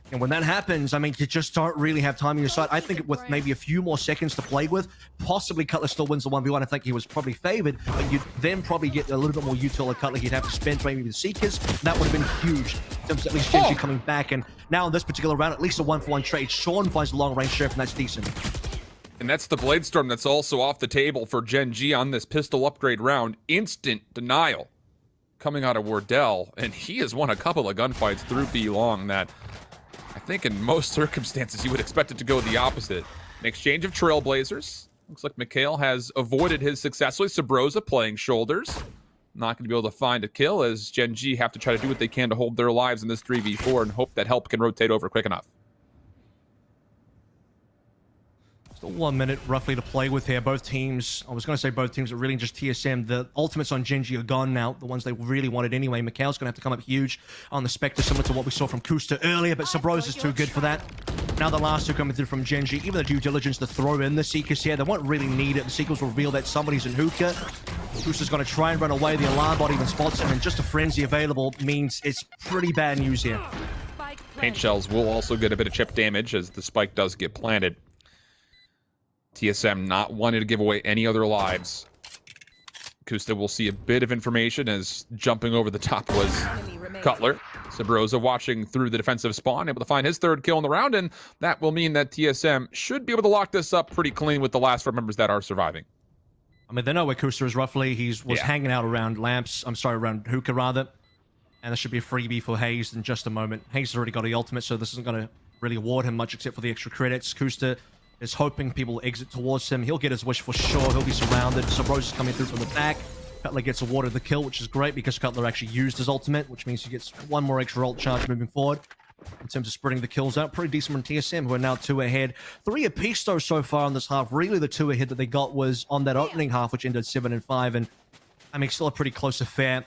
And when that happens, I mean, you just don't really have time on your side. I think with maybe a few more seconds to play with, possibly Cutler still wins the 1v1. I think he was probably favored, but you'd then probably get a little bit more util of Cutler. He'd have to spend maybe the Seekers. That would have been huge in terms of at least Gen.G coming back. And now in this particular round, at least a 1-for-1 trade. Sean finds the long-range sheriff, and that's decent. And that's the Blade Storm that's also off the table for Gen.G on this pistol upgrade round. Instant denial coming out of Wardell, and he has won a couple of gunfights through B long that I think in most circumstances you would expect it to go the opposite. An exchange of Trailblazers. Looks like Mikhail has avoided his successfully. Sabrosa playing shoulders. Not going to be able to find a kill, as Gen.G have to try to do what they can to hold their lives in this 3v4 and hope that help can rotate over quick enough. Still 1 minute roughly to play with here. Both teams, I was going to say both teams are really just TSM. The ultimates on Gen.G are gone now, the ones they really wanted anyway. Mikhail's going to have to come up huge on the Spectre, similar to what we saw from Kusta earlier, but Sabrosa's too good for that. Now the last two coming through from Gen.G, even the due diligence to throw in the Seekers here, they won't really need it. The Seekers will reveal that somebody's in hookah. Kusta's going to try and run away. The alarm bot even spots him, and just a frenzy available means it's pretty bad news here. Paint shells will also get a bit of chip damage as the spike does get planted. TSM not wanting to give away any other lives. Kusta will see a bit of information as jumping over the top was Cutler. Sabrosa watching through the defensive spawn, able to find his 3rd kill in the round, and that will mean that TSM should be able to lock this up pretty clean with the last 4 members that are surviving. I mean, they know where Kusta is roughly. He was hanging out around lamps. I'm sorry, around hookah rather. And there should be a freebie for Hayes in just a moment. Hayes has already got the ultimate, so this isn't going to really award him much except for the extra credits. Kusta is hoping people exit towards him. He'll get his wish for sure. He'll be surrounded. Sabrosa's coming through from the back. Cutler gets awarded the kill, which is great because Cutler actually used his ultimate, which means he gets 1 more extra ult charge moving forward. In terms of spreading the kills out, pretty decent from TSM, who are now 2 ahead. 3 apiece, though, so far in this half. Really, the 2 ahead that they got was on that opening half, which ended 7-5, and I mean, still a pretty close affair.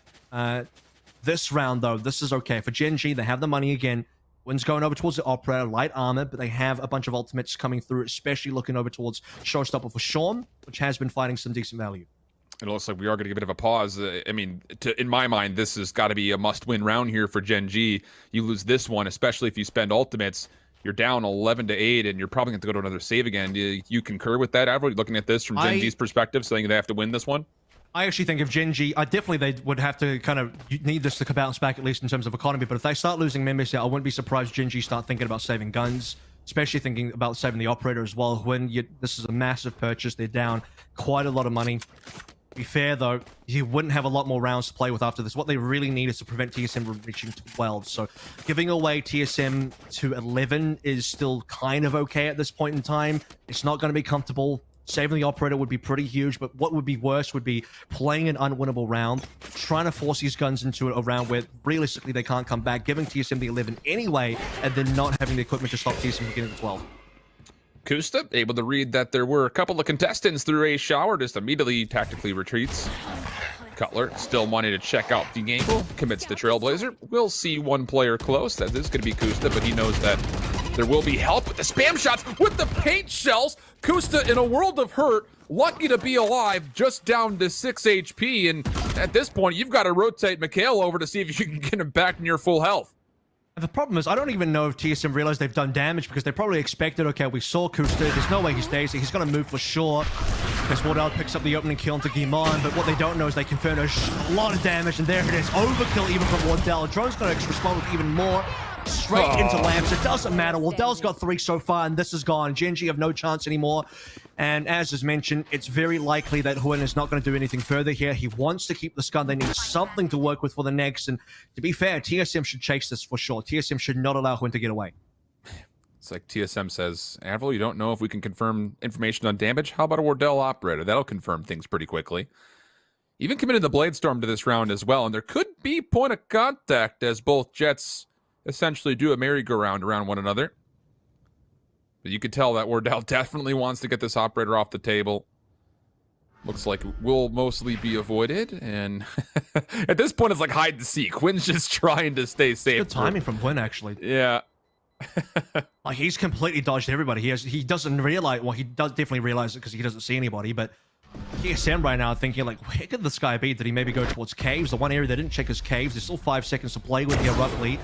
This round, though, this is okay. For Gen.G, they have the money again. Wynn's going over towards the Operator, light armor, but they have a bunch of ultimates coming through, especially looking over towards Showstopper for Sean, which has been finding some decent value. It looks like we are going to get a bit of a pause. I mean, in my mind, this has got to be a must-win round here for Gen.G. You lose this one, especially if you spend ultimates, you're down 11-8, and you're probably going to go to another save again. Do you concur with that, Avril? Looking at this from Gen.G's perspective, saying they have to win this one? I actually think if Gen.G, definitely they would have to kind of need this to bounce back, at least in terms of economy. But if they start losing members here, I wouldn't be surprised Gen.G start thinking about saving guns, especially thinking about saving the Operator as well. This is a massive purchase. They're down quite a lot of money. To be fair, though, you wouldn't have a lot more rounds to play with after this. What they really need is to prevent TSM from reaching 12. So giving away TSM to 11 is still kind of okay at this point in time. It's not going to be comfortable. Saving the Operator would be pretty huge, but what would be worse would be playing an unwinnable round, trying to force these guns into a round where realistically they can't come back, giving TSM the 11 anyway, and then not having the equipment to stop TSM from getting the 12. Kusta able to read that there were a couple of contestants through a shower, just immediately tactically retreats. Cutler still wanting to check out the angle, commits the Trailblazer. We'll see 1 player close. That is going to be Kusta, but he knows that there will be help with the spam shots, with the paint shells. Kusta in a world of hurt, lucky to be alive, just down to 6 HP. And at this point, you've got to rotate Mikhail over to see if you can get him back near full health. The problem is, I don't even know if TSM realized they've done damage because they probably expected, okay, we saw Kusta, there's no way he stays here, he's going to move for sure. Because Wardell picks up the opening kill into Gimon, but what they don't know is they confirmed a lot of damage, and there it is, overkill even from Wardell. Drone's going to respond with even more. Straight into lamps. It doesn't matter. Wardell's got 3 so far, and this is gone. Gen.G have no chance anymore. And as is mentioned, it's very likely that Huyn is not going to do anything further here. He wants to keep this gun. They need something to work with for the next. And to be fair, TSM should chase this for sure. TSM should not allow Huyn to get away. It's like TSM says, Avril, you don't know if we can confirm information on damage? How about a Wardell operator? That'll confirm things pretty quickly. Even committed the Bladestorm to this round as well, and there could be point of contact as both jets essentially do a merry-go-round around one another. But you could tell that Wardell definitely wants to get this operator off the table. Looks like it will mostly be avoided, and at this point it's like hide and seek. Quinn's just trying to stay safe. Good timing from Quinn, actually. Yeah. Like, he's completely dodged everybody. He doesn't realize, well, he does definitely realize it because he doesn't see anybody, but TSM right now thinking, like, where could this guy be? Did he maybe go towards caves? The one area they didn't check is caves. There's still 5 seconds to play with here, roughly.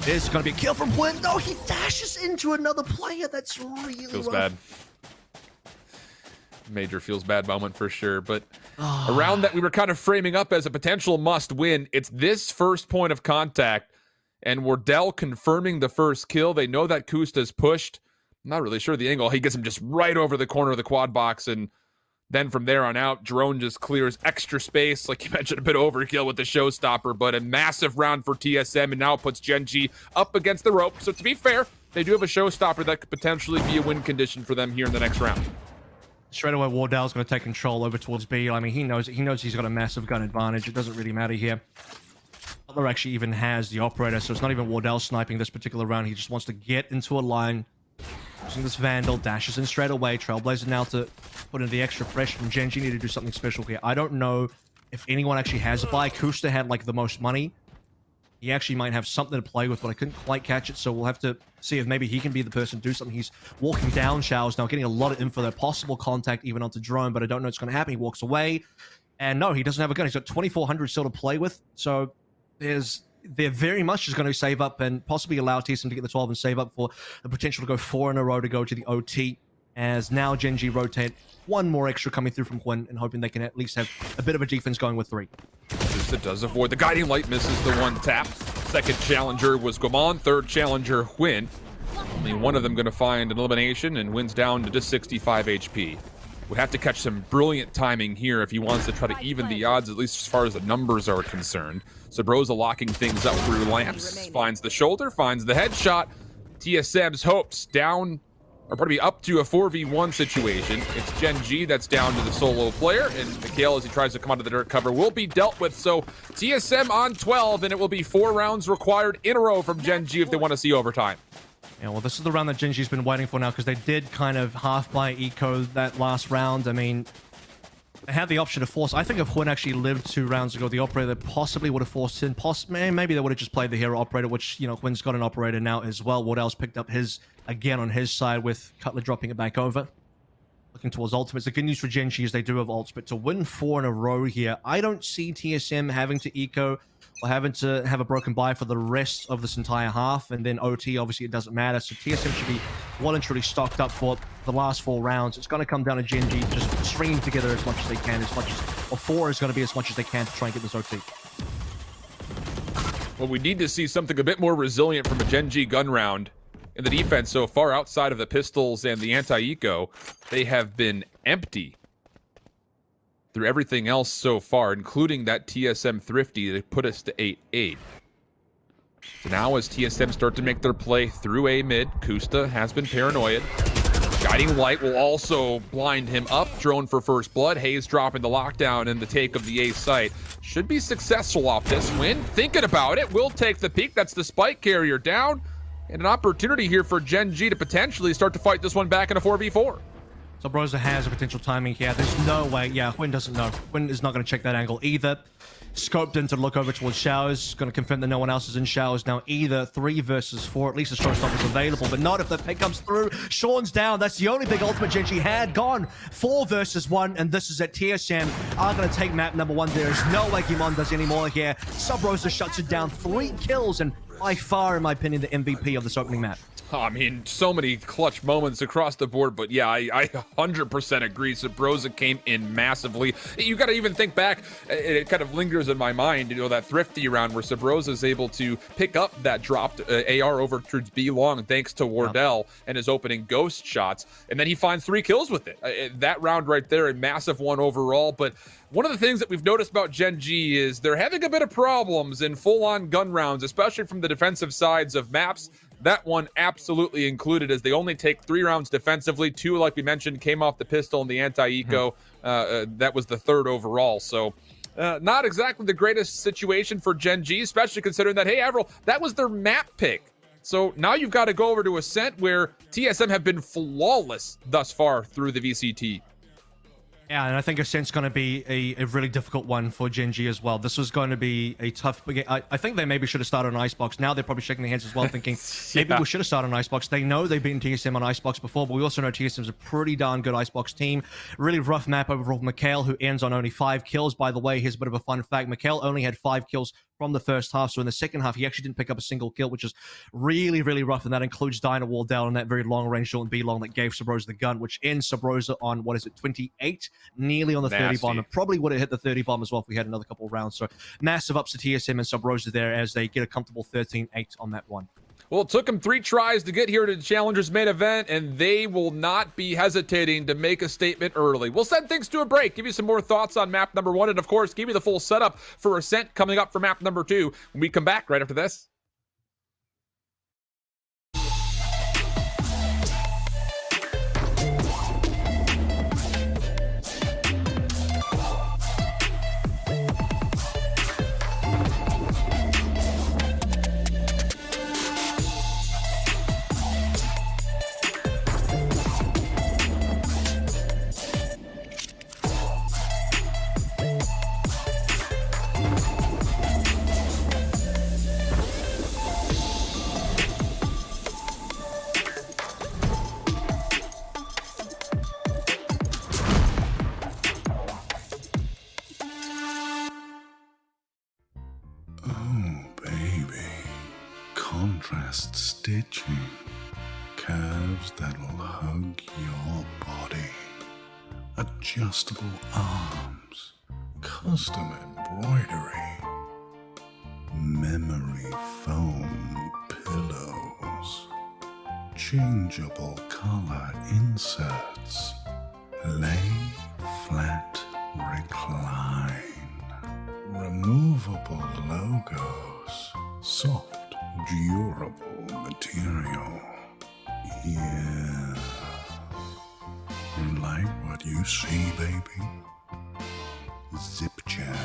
There's going to be a kill from Quinn. No, he dashes into another player. That's really Feels rough. bad. Major feels bad moment for sure, but a round that we were kind of framing up as a potential must win. It's this first point of contact, and Wardell confirming the first kill. They know that Kusta's pushed. I'm not really sure the angle. He gets him just right over the corner of the quad box, and then from there on out, Drone just clears extra space. Like you mentioned, a bit overkill with the showstopper, but a massive round for TSM, and now puts Gen.G up against the rope. So to be fair, they do have a showstopper that could potentially be a win condition for them here in the next round. Straight away, Wardell's going to take control over towards B. I mean, he knows he's got a massive gun advantage. It doesn't really matter here. Butler actually even has the operator, so it's not even Wardell sniping this particular round. He just wants to get into a line. Using this Vandal, dashes in straight away. Trailblazer now to put in the extra pressure from Gen.G. Need to do something special here. I don't know if anyone actually has a buy. Kusta had, like, the most money. He actually might have something to play with, but I couldn't quite catch it, so we'll have to see if maybe he can be the person to do something. He's walking down Showers now, getting a lot of info there. Possible contact even onto Drone, but I don't know what's going to happen. He walks away, and no, he doesn't have a gun. He's got 2,400 still to play with, so they're very much just going to save up and possibly allow TSM to get the 12 and save up for the potential to go 4 in a row to go to the OT, as now Gen.G rotate one more extra coming through from Quinn and hoping they can at least have a bit of a defense going with 3. It does avoid the guiding light, misses the one tap. Second challenger was Gomon, third challenger Quinn. Only one of them going to find an elimination and wins down to just 65 HP. Would have to catch some brilliant timing here if he wants to try to even the odds, at least as far as the numbers are concerned. Sabrosa locking things up through lamps, finds the shoulder, finds the headshot. TSM's hopes down, or probably up to a 4v1 situation. It's Gen.G that's down to the solo player, and Mikhail, as he tries to come out of the dirt cover, will be dealt with. So TSM on 12, and it will be 4 rounds required in a row from Gen.G if they want to see overtime. Yeah, well, this is the round that Gen.G's been waiting for now, because they did kind of half buy eco that last round. I mean, they had the option to force. I think if Quinn actually lived 2 rounds ago, the operator possibly would have forced in. Maybe they would have just played the hero operator, which, you know, Quinn's got an operator now as well. Wardell's picked up his again on his side with Cutler dropping it back over. Looking towards ultimates. The good news for Gen.G is they do have ults, but to win 4 in a row here, I don't see TSM having to eco or having to have a broken buy for the rest of this entire half, and then OT, obviously it doesn't matter. So TSM should be well and truly stocked up for the last 4 rounds. It's going to come down to Gen.G just stringing together as much as they can, or 4 is going to be as much as they can to try and get this OT. Well, we need to see something a bit more resilient from a Gen.G gun round. In the defense so far, outside of the pistols and the anti-eco, they have been empty through everything else so far, including that TSM Thrifty that put us to 8-8. So now as TSM start to make their play through A mid, Kusta has been paranoid. Guiding Light will also blind him up. Drone for first blood. Hayes dropping the lockdown and the take of the A site. Should be successful off this win. Thinking about it, will take the peak. That's the spike carrier down. And an opportunity here for Gen.G to potentially start to fight this one back in a 4v4. So Broza has a potential timing here. There's no way. Yeah, Quinn doesn't know. Quinn is not going to check that angle either. Scoped in to look over towards Showers. Going to confirm that no one else is in Showers now either. 3 versus 4. At least the showstopper is available, but not if the pick comes through. Sean's down. That's the only big ultimate Gen.G had. Gone 4 versus 1, and this is at TSM. Are going to take map number 1. There is no way Gimon does any more here. Subrosa shuts it down. 3 kills, and by far, in my opinion, the MVP of this opening map. I mean, so many clutch moments across the board, but yeah, I 100% agree. Sabrosa came in massively. You got to even think back, it kind of lingers in my mind, you know, that Thrifty round where Sabrosa is able to pick up that dropped AR over towards B long thanks to Wardell and his opening ghost shots, and then he finds 3 kills with it. That round right there, a massive one overall, but one of the things that we've noticed about Gen.G is they're having a bit of problems in full-on gun rounds, especially from the defensive sides of maps. that one absolutely included, as they only take 3 rounds defensively. 2, like we mentioned, came off the pistol and the anti-eco. That was the 3rd overall. So not exactly the greatest situation for Gen.G, especially considering that, hey, Avril, that was their map pick. So now you've got to go over to Ascent, where TSM have been flawless thus far through the VCT. Yeah, and I think Ascent's going to be a really difficult one for Gen.G as well. This was going to be a tough... I think they maybe should have started on Icebox. Now they're probably shaking their hands as well, thinking, maybe we should have started on Icebox. They know they've beaten TSM on Icebox before, but we also know TSM's a pretty darn good Icebox team. Really rough map overall. Mikhail, who ends on only 5 kills. By the way, here's a bit of a fun fact. Mikhail only had 5 kills from the first half, so in the second half, he actually didn't pick up a single kill, which is really, really rough, and that includes dying a wall down on that very long-range short and B-long that gave Subroza the gun, which ends Subroza on, 28? Nearly on the 30 bomb, and probably would have hit the 30 bomb as well if we had another couple of rounds. So massive ups to TSM and Subroza there as they get a comfortable 13-8 on that one. Well, it took them 3 tries to get here to the Challengers main event, and they will not be hesitating to make a statement early. We'll send things to a break, give you some more thoughts on map number 1, and of course, give you the full setup for Ascent coming up for map number 2 when we come back right after this. Contrast stitching, curves that'll hug your body, adjustable arms, custom embroidery, memory foam pillows, changeable color inserts, lay flat recline, removable logos, soft durable material. Yeah. Like what you see, baby? Zip chair.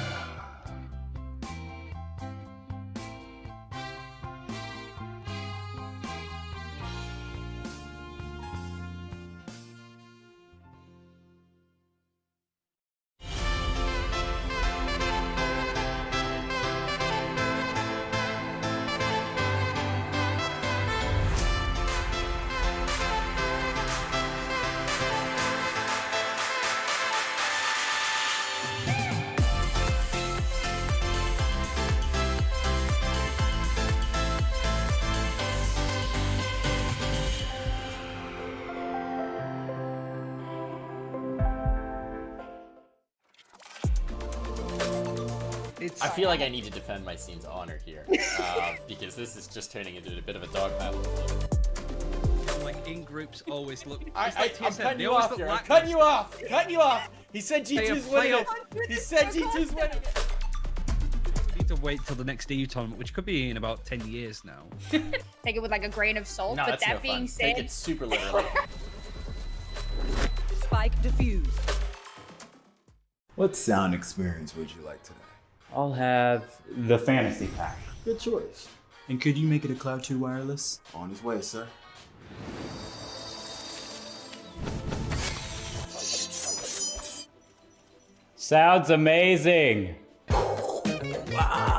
I feel like I need to defend my scene's honor here, because this is just turning into a bit of a dog battle. Like in groups always look. I'm cutting you off here. I'm cutting you off. Cutting you off. He said G2's winning it. He said G2's winning it. We need to wait till the next EU tournament, which could be in about 10 years now. Take it with like a grain of salt. No, but that's that no being fun. said, Take it super literally. Spike defused. What sound experience would you like today? I'll have the fantasy pack. Good choice. And could you make it a Cloud 2 wireless? On his way, sir. Sounds amazing! Wow.